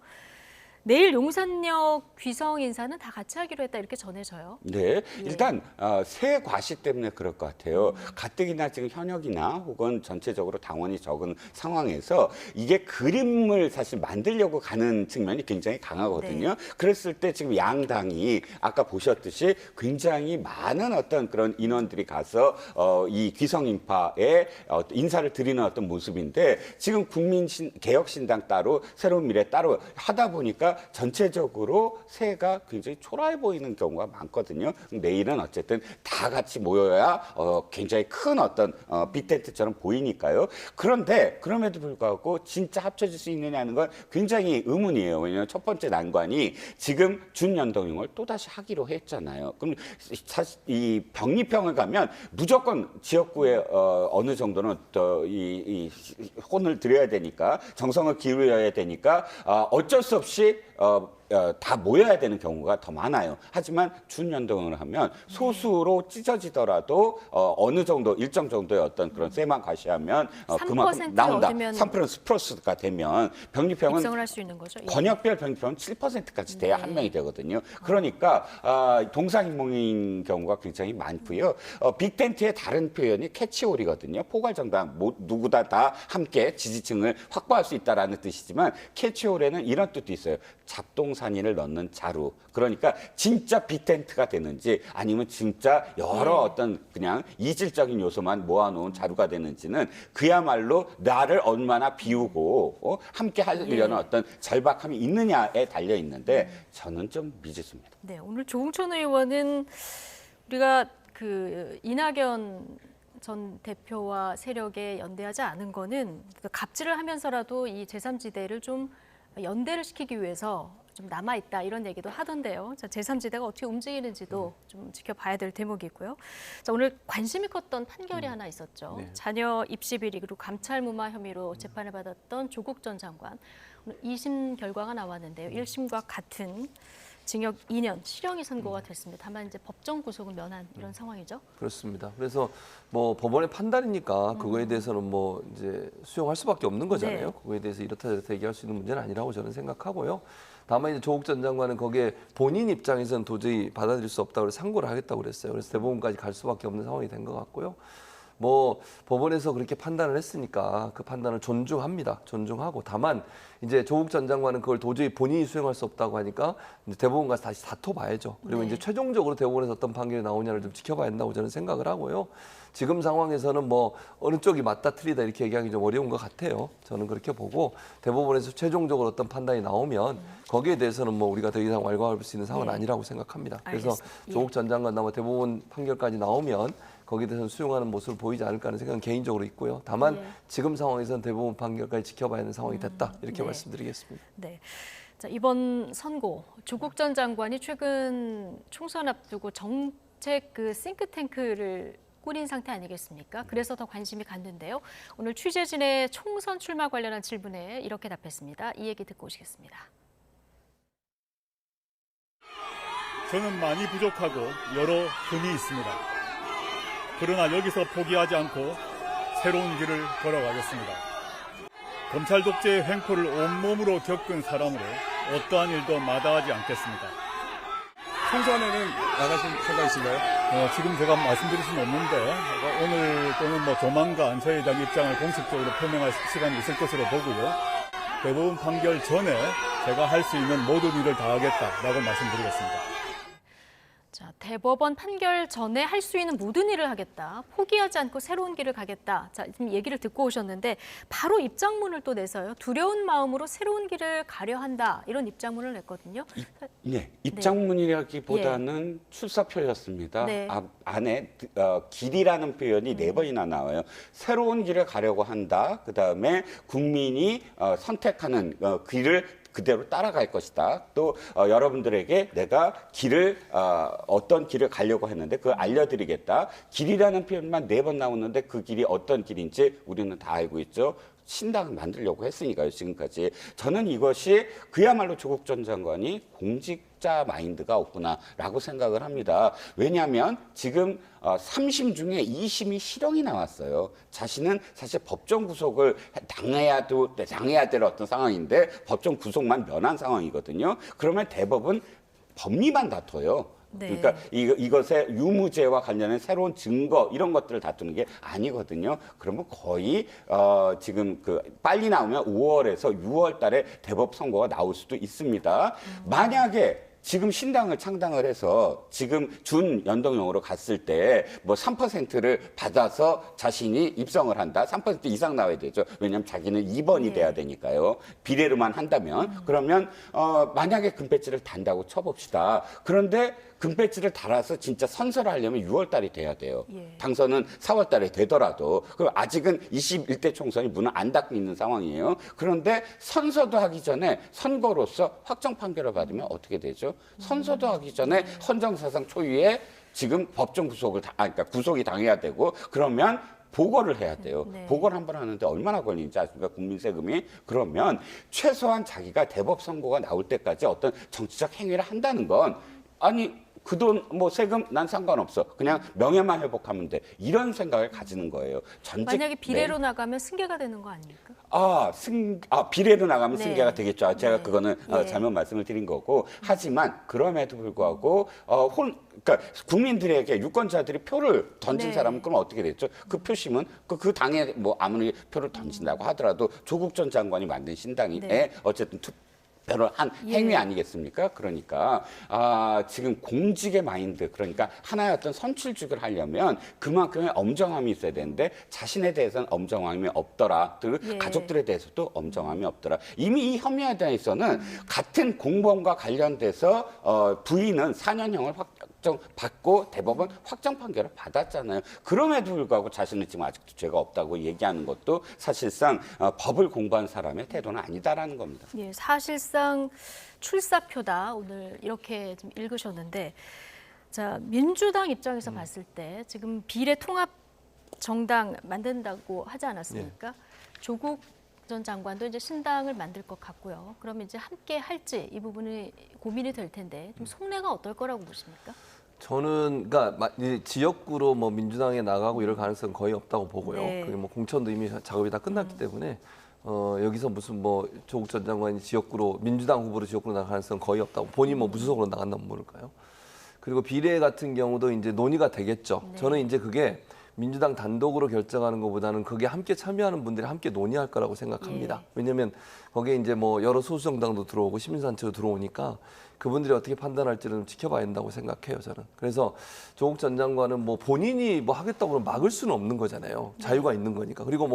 내일 용산역 귀성 인사는 다 같이 하기로 했다 이렇게 전해져요. 네, 일단 새 과시 때문에 그럴 것 같아요. 가뜩이나 지금 현역이나 혹은 전체적으로 당원이 적은 상황에서 이게 그림을 사실 만들려고 가는 측면이 굉장히 강하거든요. 네. 그랬을 때 지금 양당이 아까 보셨듯이 굉장히 많은 어떤 그런 인원들이 가서 이 귀성 인파에 인사를 드리는 어떤 모습인데 지금 개혁신당 따로 새로운 미래 따로 하다 보니까 전체적으로 새해가 굉장히 초라해 보이는 경우가 많거든요. 내일은 어쨌든 다 같이 모여야 굉장히 큰 어떤 빅텐트처럼 보이니까요. 그런데 그럼에도 불구하고 진짜 합쳐질 수 있느냐는 건 굉장히 의문이에요. 왜냐하면 첫 번째 난관이 지금 준연동형을 또다시 하기로 했잖아요. 그럼 사실 이 병리평을 가면 무조건 지역구에 어느 정도는 이 혼을 들여야 되니까 정성을 기울여야 되니까 어쩔 수 없이 다 모여야 되는 경우가 더 많아요. 하지만 준연동을 하면 소수로 찢어지더라도 어느 정도 일정 정도의 어떤 그런 세만 과시하면 3% 그만큼 나온다. 얻으면 3%가 되면 병리평은 입성을 할 수 있는 거죠. 예. 권역별 병리평은 7%까지 돼야 네. 한 명이 되거든요. 그러니까 동상이몽인 경우가 굉장히 많고요. 빅텐트의 다른 표현이 캐치홀이거든요. 포괄정당 누구다 다 함께 지지층을 확보할 수 있다라는 뜻이지만 캐치홀에는 이런 뜻도 있어요. 잡동사니를 넣는 자루. 그러니까 진짜 빅텐트가 되는지 아니면 진짜 여러 어떤 그냥 이질적인 요소만 모아놓은 자루가 되는지는 그야말로 나를 얼마나 비우고 함께 하려는 어떤 절박함이 있느냐에 달려 있는데 저는 좀 미지수입니다. 네, 오늘 조홍천 의원은 우리가 그 이낙연 전 대표와 세력에 연대하지 않은 거는 갑질을 하면서라도 이 제3지대를 좀 연대를 시키기 위해서 좀 남아있다 이런 얘기도 하던데요. 자, 제3지대가 어떻게 움직이는지도 좀 지켜봐야 될 대목이고요. 자, 오늘 관심이 컸던 판결이 하나 있었죠. 네. 자녀 입시 비리 그리고 감찰 무마 혐의로 재판을 받았던 조국 전 장관. 오늘 2심 결과가 나왔는데요. 1심과 같은 징역 2년 실형이 선고가 됐습니다. 다만 이제 법정 구속은 면한 이런 상황이죠. 그렇습니다. 그래서 뭐 법원의 판단이니까 그거에 대해서는 뭐 이제 수용할 수밖에 없는 거잖아요. 네. 그거에 대해서 이렇다 저렇다 얘기할 수 있는 문제는 아니라고 저는 생각하고요. 다만 이제 조국 전 장관은 거기에 본인 입장에서는 도저히 받아들일 수 없다고 상고를 하겠다고 그랬어요. 그래서 대법원까지 갈 수밖에 없는 상황이 된 것 같고요. 뭐 법원에서 그렇게 판단을 했으니까 그 판단을 존중합니다. 존중하고 다만 이제 조국 전 장관은 그걸 도저히 본인이 수용할 수 없다고 하니까 이제 대법원 가서 다시 다퉈봐야죠. 그리고 네. 이제 최종적으로 대법원에서 어떤 판결이 나오냐를 좀 지켜봐야 된다고 저는 생각을 하고요. 지금 상황에서는 뭐 어느 쪽이 맞다 틀리다 이렇게 얘기하기 좀 어려운 것 같아요. 저는 그렇게 보고 대법원에서 최종적으로 어떤 판단이 나오면 거기에 대해서는 뭐 우리가 더 이상 왈가왈부할 수 있는 상황은 네. 아니라고 생각합니다. 그래서 알겠습니다. 예. 조국 전 장관 아마 대법원 판결까지 나오면 거기에 대해서는 수용하는 모습을 보이지 않을까 하는 생각은 개인적으로 있고요. 다만 예. 지금 상황에서는 대법원 판결까지 지켜봐야 하는 상황이 됐다. 이렇게 네. 말씀드리겠습니다. 네. 자, 이번 선고 조국 전 장관이 최근 총선 앞두고 정책 그 싱크탱크를 꾸린 상태 아니겠습니까? 그래서 더 관심이 갔는데요. 오늘 취재진의 총선 출마 관련한 질문에 이렇게 답했습니다. 이 얘기 듣고 오시겠습니다. 저는 많이 부족하고 여러 흠이 있습니다. 그러나 여기서 포기하지 않고 새로운 길을 걸어가겠습니다. 검찰 독재의 횡포를 온몸으로 겪은 사람으로 어떠한 일도 마다하지 않겠습니다. 총선에는 나가실 생각이신가요? 지금 제가 말씀드릴 수는 없는데 오늘 또는 뭐 조만간 저에 대한 입장을 공식적으로 표명할 시간이 있을 것으로 보고요. 대법원 판결 전에 제가 할 수 있는 모든 일을 다하겠다라고 말씀드리겠습니다. 자, 대법원 판결 전에 할 수 있는 모든 일을 하겠다. 포기하지 않고 새로운 길을 가겠다. 자, 지금 얘기를 듣고 오셨는데 바로 입장문을 또 내서요. 두려운 마음으로 새로운 길을 가려 한다. 이런 입장문을 냈거든요. 네, 입장문이라기보다는 출사표였습니다. 네. 안에 길이라는 표현이 4번이나 나와요. 새로운 길을 가려고 한다. 그다음에 국민이 선택하는 길을 그대로 따라갈 것이다. 또 여러분들에게 내가 길을 어떤 길을 가려고 했는데 그걸 알려드리겠다. 길이라는 표현만 4번 나오는데 그 길이 어떤 길인지 우리는 다 알고 있죠. 신당을 만들려고 했으니까요, 지금까지. 저는 이것이 그야말로 조국 전 장관이 공직자 마인드가 없구나라고 생각을 합니다. 왜냐하면 지금 3심 중에 2심이 실형이 나왔어요. 자신은 사실 법정 구속을 당해야 될 어떤 상황인데 법정 구속만 면한 상황이거든요. 그러면 대법은 법리만 다퉈요. 네. 그러니까 이것의 유무죄와 관련된 새로운 증거 이런 것들을 다투는 게 아니거든요. 그러면 거의 지금 빨리 나오면 5월에서 6월 달에 대법 선고가 나올 수도 있습니다. 만약에 지금 신당을 창당을 해서 지금 준 연동형으로 갔을 때 뭐 3%를 받아서 자신이 입성을 한다. 3% 이상 나와야 되죠. 왜냐하면 자기는 2번이 돼야 되니까요. 비례로만 한다면. 그러면 만약에 금배지를 단다고 쳐봅시다. 그런데 금배지를 달아서 진짜 선서를 하려면 6월 달이 돼야 돼요. 예. 당선은 4월 달에 되더라도. 그럼 아직은 21대 총선이 문을 안 닫고 있는 상황이에요. 그런데 선서도 하기 전에 선거로서 확정 판결을 받으면 어떻게 되죠? 선서도 하기 전에 헌정사상 초유의 지금 법정 구속을 그러니까 구속이 당해야 되고 그러면 보고를 해야 돼요. 네. 보고를 한 번 하는데 얼마나 걸리는지 아십니까? 국민 세금이. 그러면 최소한 자기가 대법 선고가 나올 때까지 어떤 정치적 행위를 한다는 건 아니 그 돈 뭐 세금 난 상관없어. 그냥 명예만 회복하면 돼. 이런 생각을 가지는 거예요. 만약에 비례로 나가면 승계가 되는 거 아닙니까? 비례로 나가면 네. 승계가 되겠죠. 제가 네. 그거는 예. 잘못 말씀을 드린 거고. 하지만 그럼에도 불구하고 그러니까 국민들에게 유권자들이 표를 던진 네. 사람은 그럼 어떻게 됐죠? 그 표심은 그 당에 뭐 아무리 표를 던진다고 하더라도 조국 전 장관이 만든 신당에 네. 어쨌든 투표를 한 행위 아니겠습니까? 그러니까 지금 공직의 마인드, 그러니까 하나의 어떤 선출직을 하려면 그만큼의 엄정함이 있어야 되는데 자신에 대해서는 엄정함이 없더라. 그리고 예. 가족들에 대해서도 엄정함이 없더라. 이미 이 혐의에 대해서는 같은 공범과 관련돼서 부인은 4년형을 확정받고 대법원 확정 판결을 받았잖아요. 그럼에도 불구하고 자신은 지금 아직도 죄가 없다고 얘기하는 것도 사실상 법을 공부한 사람의 태도는 아니다라는 겁니다. 예, 사실상 출사표다. 오늘 이렇게 좀 읽으셨는데, 자, 민주당 입장에서 봤을 때 지금 비례 통합 정당 만든다고 하지 않았습니까? 조국 전 장관도 이제 신당을 만들 것 같고요. 그러면 이제 함께 할지 이 부분이 고민이 될 텐데 좀 속내가 어떨 거라고 보십니까? 저는 그러니까 지역구로 뭐 민주당에 나가고 이럴 가능성은 거의 없다고 보고요. 네. 그리고 뭐 공천도 이미 작업이 다 끝났기 때문에 여기서 무슨 뭐 조국 전 장관이 지역구로 민주당 후보로 지역구로 나갈 가능성은 거의 없다고. 본인이 뭐 무소속으로 나간다면 모를까요? 그리고 비례 같은 경우도 이제 논의가 되겠죠. 네. 저는 이제 그게 민주당 단독으로 결정하는 것보다는 거기에 함께 참여하는 분들이 함께 논의할 거라고 생각합니다. 예. 왜냐하면 거기에 이제 뭐 여러 소수 정당도 들어오고 시민단체도 들어오니까 그분들이 어떻게 판단할지는 좀 지켜봐야 된다고 생각해요, 저는. 그래서 조국 전 장관은 뭐 본인이 뭐 하겠다고 그러면 막을 수는 없는 거잖아요. 자유가 있는 거니까. 그리고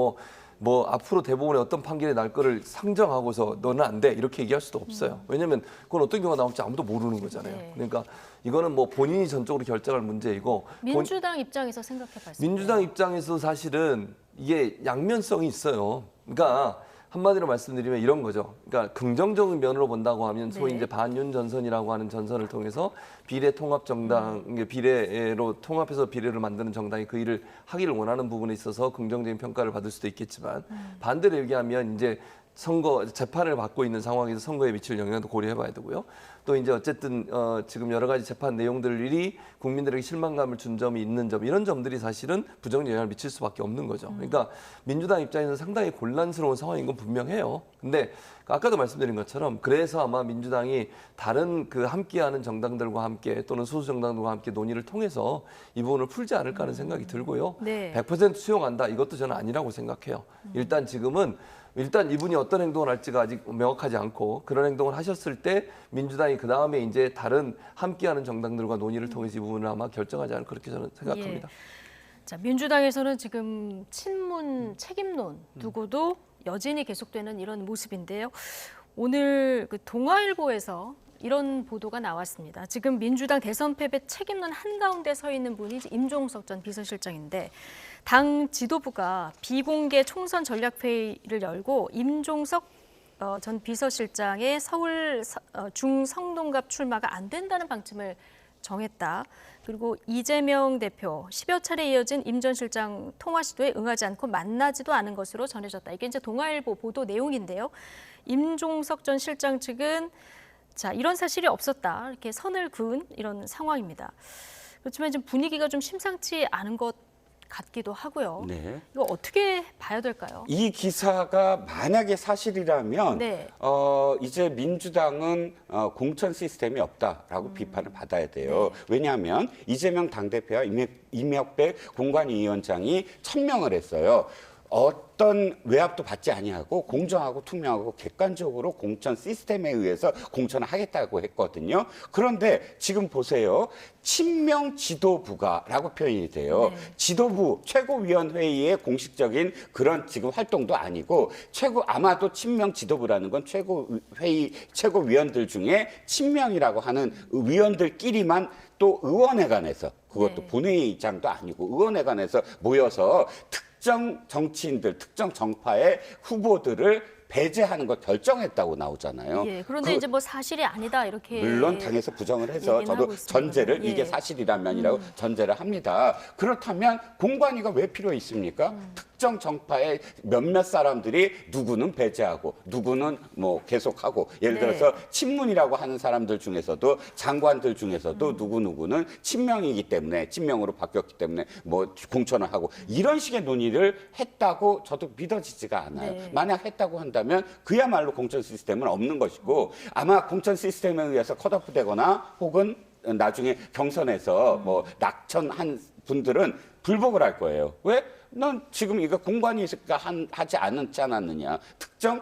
뭐 앞으로 대법원에 어떤 판결이 날 거를 상정하고서 너는 안 돼 이렇게 얘기할 수도 없어요. 왜냐하면 그건 어떤 경우가 나올지 아무도 모르는 거잖아요. 네. 그러니까 이거는 뭐 본인이 전적으로 결정할 문제이고 민주당 입장에서 생각해 봤을 때. 민주당 입장에서 사실은 이게 양면성이 있어요. 그러니까 한마디로 말씀드리면 이런 거죠. 그러니까 긍정적인 면으로 본다고 하면 소위 네. 이제 반윤 전선이라고 하는 전선을 통해서 비례 통합 정당, 비례로 통합해서 비례를 만드는 정당이 그 일을 하기를 원하는 부분에 있어서 긍정적인 평가를 받을 수도 있겠지만 반대로 얘기하면 이제 선거 재판을 받고 있는 상황에서 선거에 미칠 영향도 고려해봐야 되고요. 또 이제 어쨌든 지금 여러 가지 재판 내용들이 국민들에게 실망감을 준 점이 있는 점, 이런 점들이 사실은 부정적 영향을 미칠 수밖에 없는 거죠. 그러니까 민주당 입장에서는 상당히 곤란스러운 상황인 건 분명해요. 근데 아까도 말씀드린 것처럼 그래서 아마 민주당이 다른 그 함께하는 정당들과 함께 또는 소수 정당들과 함께 논의를 통해서 이 부분을 풀지 않을까 하는 생각이 들고요. 네. 100% 수용한다 이것도 저는 아니라고 생각해요. 일단 지금은 이분이 어떤 행동을 할지가 아직 명확하지 않고 그런 행동을 하셨을 때 민주당이 그 다음에 이제 다른 함께하는 정당들과 논의를 통해서 이 부분을 아마 결정하지 않을까 그렇게 저는 생각합니다. 자, 민주당에서는 지금 친문 책임론 두고도 여진이 계속되는 이런 모습인데요. 오늘 그 동아일보에서 이런 보도가 나왔습니다. 지금 민주당 대선 패배 책임론 한가운데 서 있는 분이 임종석 전 비서실장인데 당 지도부가 비공개 총선 전략회의를 열고 임종석 전 비서실장의 서울 중성동갑 출마가 안 된다는 방침을 정했다. 그리고 이재명 대표 10여 차례 이어진 임 전 실장 통화 시도에 응하지 않고 만나지도 않은 것으로 전해졌다. 이게 이제 동아일보 보도 내용인데요. 임종석 전 실장 측은 자, 이런 사실이 없었다. 이렇게 선을 그은 이런 상황입니다. 그렇지만 지금 분위기가 좀 심상치 않은 것 같기도 하고요. 네. 이거 어떻게 봐야 될까요? 이 기사가 만약에 사실이라면 네. 이제 민주당은 공천 시스템이 없다라고 비판을 받아야 돼요. 네. 왜냐하면 이재명 당대표와 이명백 공관위원장이 천명을 했어요. 어떤 외압도 받지 아니하고 공정하고 투명하고 객관적으로 공천 시스템에 의해서 공천을 하겠다고 했거든요. 그런데 지금 보세요. 친명 지도부가라고 표현이 돼요. 네. 지도부 최고위원회의의 공식적인 그런 지금 활동도 아니고 아마도 친명 지도부라는 건 최고위원들 중에 친명이라고 하는 위원들끼리만 또 의원회관에서 그것도 네. 본회의장도 아니고 의원회관에서 모여서 특정 정치인들, 특정 정파의 후보들을 배제하는 걸 결정했다고 나오잖아요. 예, 그런데 이제 뭐 사실이 아니다 이렇게 물론 당에서 부정을 해서 얘기는 저도 하고 있습니다. 전제를 예. 이게 사실이라면이라고 전제를 합니다. 그렇다면 공관위가 왜 필요 있습니까? 특정 정파의 몇몇 사람들이 누구는 배제하고 누구는 뭐 계속하고 예를 네. 들어서 친문이라고 하는 사람들 중에서도 장관들 중에서도 누구는 친명이기 때문에 친명으로 바뀌었기 때문에 뭐 공천을 하고 이런 식의 논의를 했다고 저도 믿어지지가 않아요. 네. 만약 했다고 한다면 그야말로 공천 시스템은 없는 것이고 아마 공천 시스템에 의해서 컷오프되거나 혹은 나중에 경선에서 뭐 낙천한 분들은 불복을 할 거예요. 왜? 넌 지금 이거 공관위가 하지 않았느냐. 특정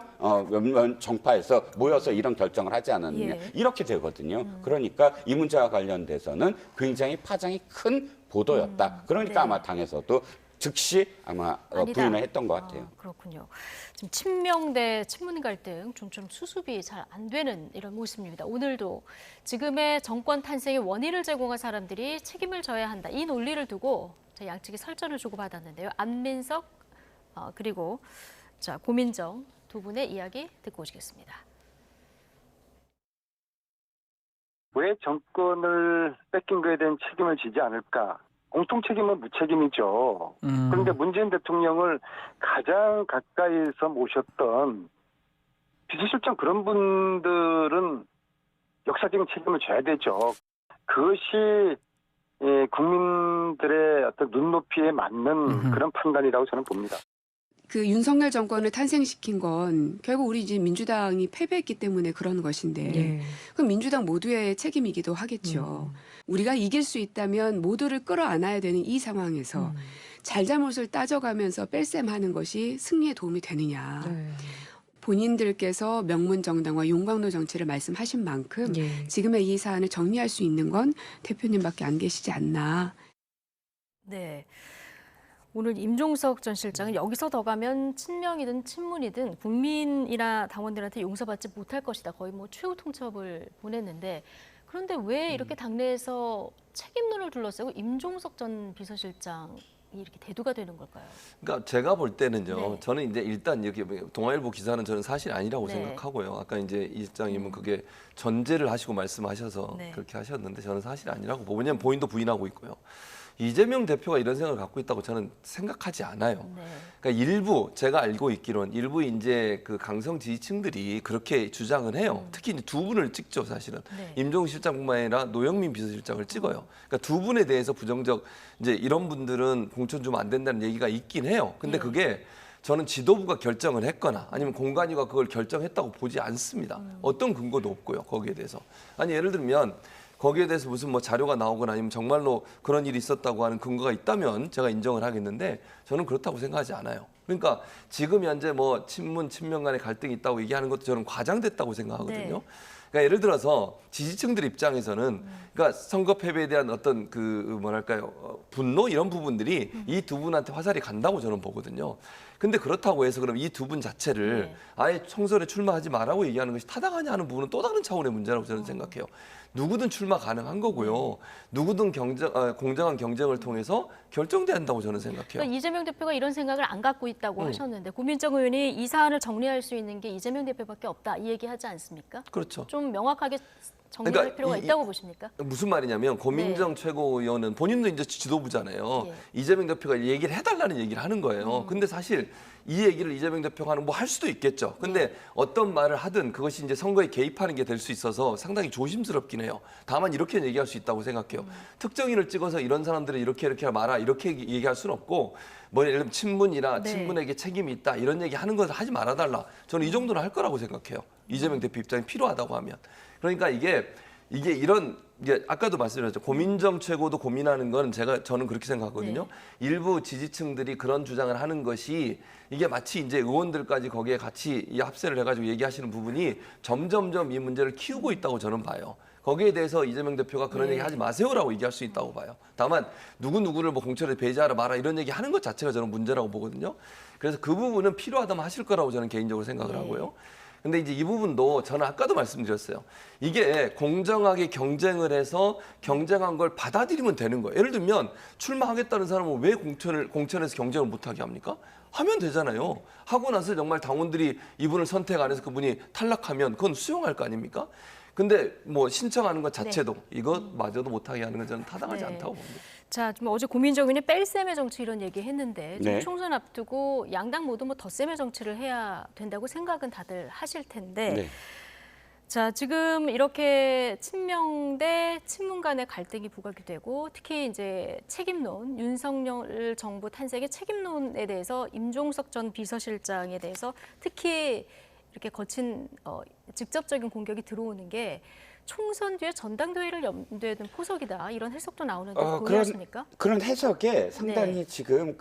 몇몇 정파에서 모여서 이런 결정을 하지 않았느냐. 예. 이렇게 되거든요. 그러니까 이 문제와 관련돼서는 굉장히 파장이 큰 보도였다. 그러니까 네. 아마 당에서도 즉시 아마 아니다. 부인을 했던 것 같아요. 그렇군요. 지금 친명 대 친문 갈등 좀처럼 수습이 잘 안 되는 이런 모습입니다. 오늘도 지금의 정권 탄생의 원인을 제공한 사람들이 책임을 져야 한다. 이 논리를 두고 양측이 설전을 주고받았는데요. 안민석 그리고 고민정 두 분의 이야기 듣고 오시겠습니다. 왜 정권을 뺏긴 거에 대한 책임을 지지 않을까? 공통 책임은 무책임이죠. 그런데 문재인 대통령을 가장 가까이서 모셨던 비서실장 그런 분들은 역사적인 책임을 져야 되죠. 그것이 국민들의 어떤 눈높이에 맞는 그런 판단이라고 저는 봅니다. 그 윤석열 정권을 탄생시킨 건 결국 우리 이제 민주당이 패배했기 때문에 그런 것인데 그럼 민주당 모두의 책임이기도 하겠죠. 우리가 이길 수 있다면 모두를 끌어안아야 되는 이 상황에서 잘잘못을 따져가면서 뺄셈하는 것이 승리에 도움이 되느냐. 본인들께서 명문정당과 용광로 정치를 말씀하신 만큼 지금의 이 사안을 정리할 수 있는 건 대표님밖에 안 계시지 않나. 네. 오늘 임종석 전 실장은 여기서 더 가면 친명이든 친문이든 국민이나 당원들한테 용서받지 못할 것이다. 거의 뭐 최후 통첩을 보냈는데 그런데 왜 이렇게 당내에서 책임론을 둘러싸고 임종석 전 비서실장이 이렇게 대두가 되는 걸까요? 그러니까 제가 볼 때는요. 네. 저는 이제 일단 여기 동아일보 기사는 저는 사실 아니라고 네. 생각하고요. 아까 이제 이 실장님은 그게 전제를 하시고 말씀하셔서 네. 그렇게 하셨는데 저는 사실 아니라고 보고 왜냐하면 본인도 부인하고 있고요. 이재명 대표가 이런 생각을 갖고 있다고 저는 생각하지 않아요. 네. 그러니까 일부 제가 알고 있기로는 일부 이제 그 강성 지지층들이 그렇게 주장을 해요. 특히 이제 두 분을 찍죠, 사실은. 네. 임종석 실장뿐만 아니라 노영민 비서실장을 찍어요. 그러니까 두 분에 대해서 부정적 이제 이런 분들은 공천 주면 안 된다는 얘기가 있긴 해요. 근데 예. 그게 저는 지도부가 결정을 했거나 아니면 공관위가 그걸 결정했다고 보지 않습니다. 어떤 근거도 없고요. 거기에 대해서. 아니 예를 들면 거기에 대해서 무슨 뭐 자료가 나오거나 아니면 정말로 그런 일이 있었다고 하는 근거가 있다면 제가 인정을 하겠는데 저는 그렇다고 생각하지 않아요. 그러니까 지금 현재 뭐 친문, 친명 간의 갈등이 있다고 얘기하는 것도 저는 과장됐다고 생각하거든요. 네. 그러니까 예를 들어서 지지층들 입장에서는 그러니까 선거 패배에 대한 어떤 그 뭐랄까요 분노 이런 부분들이 이 두 분한테 화살이 간다고 저는 보거든요. 근데 그렇다고 해서 그럼 이 두 분 자체를 네. 아예 총선에 출마하지 마라고 얘기하는 것이 타당하냐 하는 부분은 또 다른 차원의 문제라고 저는 생각해요. 누구든 출마 가능한 거고요. 누구든 공정한 경쟁을 통해서 결정돼야 한다고 저는 생각해요. 그러니까 이재명 대표가 이런 생각을 안 갖고 있다고 하셨는데 고민정 의원이 이 사안을 정리할 수 있는 게 이재명 대표밖에 없다 이 얘기하지 않습니까? 그렇죠. 좀 명확하게 정리할 그러니까 필요가 있다고 보십니까? 무슨 말이냐면 고민정 최고위원은 본인도 이제 지도부잖아요. 예. 이재명 대표가 얘기를 해달라는 얘기를 하는 거예요. 근데 사실 이 얘기를 이재명 대표가 하는 뭐 할 수도 있겠죠. 근데 어떤 말을 하든 그것이 이제 선거에 개입하는 게 될 수 있어서 상당히 조심스럽긴 해요. 다만 이렇게 얘기할 수 있다고 생각해요. 특정인을 찍어서 이런 사람들을 이렇게 마라 이렇게 얘기할 수는 없고 뭐 예를 들면 친문이나 네. 친문에게 책임이 있다 이런 얘기 하는 것을 하지 말아달라. 저는 이 정도는 할 거라고 생각해요. 이재명 대표 입장이 필요하다고 하면. 그러니까 이게 아까도 말씀드렸죠. 고민정 최고도 고민하는 건 저는 그렇게 생각하거든요. 네. 일부 지지층들이 그런 주장을 하는 것이 이게 마치 이제 의원들까지 거기에 같이 이 합세를 해가지고 얘기하시는 부분이 점점점 이 문제를 키우고 있다고 저는 봐요. 거기에 대해서 이재명 대표가 그런 네. 얘기 하지 마세요라고 얘기할 수 있다고 봐요. 다만 누구누구를 뭐 공천에 배제하라 마라 이런 얘기 하는 것 자체가 저는 문제라고 보거든요. 그래서 그 부분은 필요하다면 하실 거라고 저는 개인적으로 생각을 네. 하고요. 근데 이제 이 부분도 저는 아까도 말씀드렸어요. 이게 공정하게 경쟁을 해서 경쟁한 걸 받아들이면 되는 거예요. 예를 들면 출마하겠다는 사람은 왜 공천에서 경쟁을 못하게 합니까? 하면 되잖아요. 하고 나서 정말 당원들이 이분을 선택 안 해서 그분이 탈락하면 그건 수용할 거 아닙니까? 근데 뭐 신청하는 것 자체도 이것마저도 못하게 하는 건 저는 타당하지 네. 않다고 봅니다. 자, 좀 어제 고민정 의원이 뺄셈의 정치 이런 얘기했는데 지금 네. 총선 앞두고 양당 모두 뭐 덧셈의 정치를 해야 된다고 생각은 다들 하실 텐데 네. 자, 지금 이렇게 친명 대 친문 간의 갈등이 부각이 되고 특히 이제 책임론, 윤석열 정부 탄생의 책임론에 대해서 임종석 전 비서실장에 대해서 특히 이렇게 거친 직접적인 공격이 들어오는 게 총선 뒤에 전당대회를 염두에 둔 포석이다 이런 해석도 나오는데 동의하십니까? 그런 해석에 상당히 네. 지금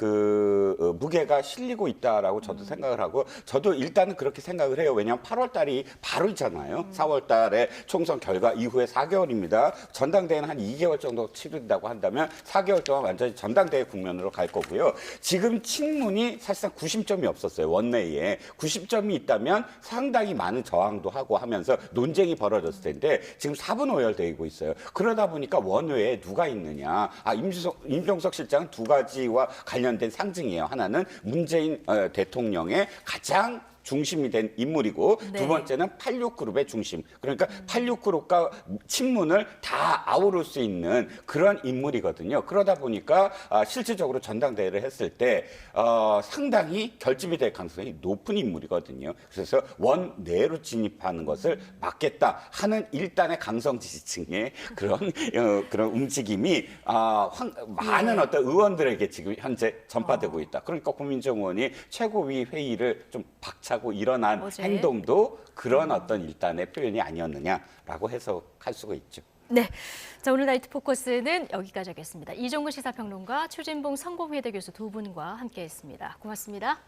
무게가 실리고 있다라고 저도 생각을 하고 저도 일단은 그렇게 생각을 해요. 왜냐하면 8월 달이 바로 있잖아요. 4월 달에 총선 결과 이후에 4개월입니다. 전당대회는 한 2개월 정도 치른다고 한다면 4개월 동안 완전히 전당대회 국면으로 갈 거고요. 지금 친문이 사실상 구심점이 없었어요. 원내에. 구심점이 있다면 상당히 많은 저항도 하고 하면서 논쟁이 벌어졌을 텐데 지금 4분 오열되고 있어요. 그러다 보니까 원외에 누가 있느냐. 임종석 실장은 두 가지와 관련된 상징이에요. 하나는 문재인 대통령의 가장 중심이 된 인물이고 네. 두 번째는 86그룹의 중심. 그러니까 86그룹과 친문을 다 아우를 수 있는 그런 인물이거든요. 그러다 보니까 실질적으로 전당대회를 했을 때 상당히 결집이 될 가능성이 높은 인물이거든요. 그래서 원내로 진입하는 것을 막겠다 하는 일단의 강성 지지층의 그런 움직임이 많은 어떤 의원들에게 지금 현재 전파되고 있다. 그러니까 고민정 의원이 최고위 회의를 좀 박차고 일어난 어제. 행동도 그런 어떤 일단의 표현이 아니었느냐라고 해석할 수가 있죠. 네, 자 오늘 나이트 포커스는 여기까지 하겠습니다. 이종근 시사평론가, 추진봉 성공회대 교수 두 분과 함께했습니다. 고맙습니다.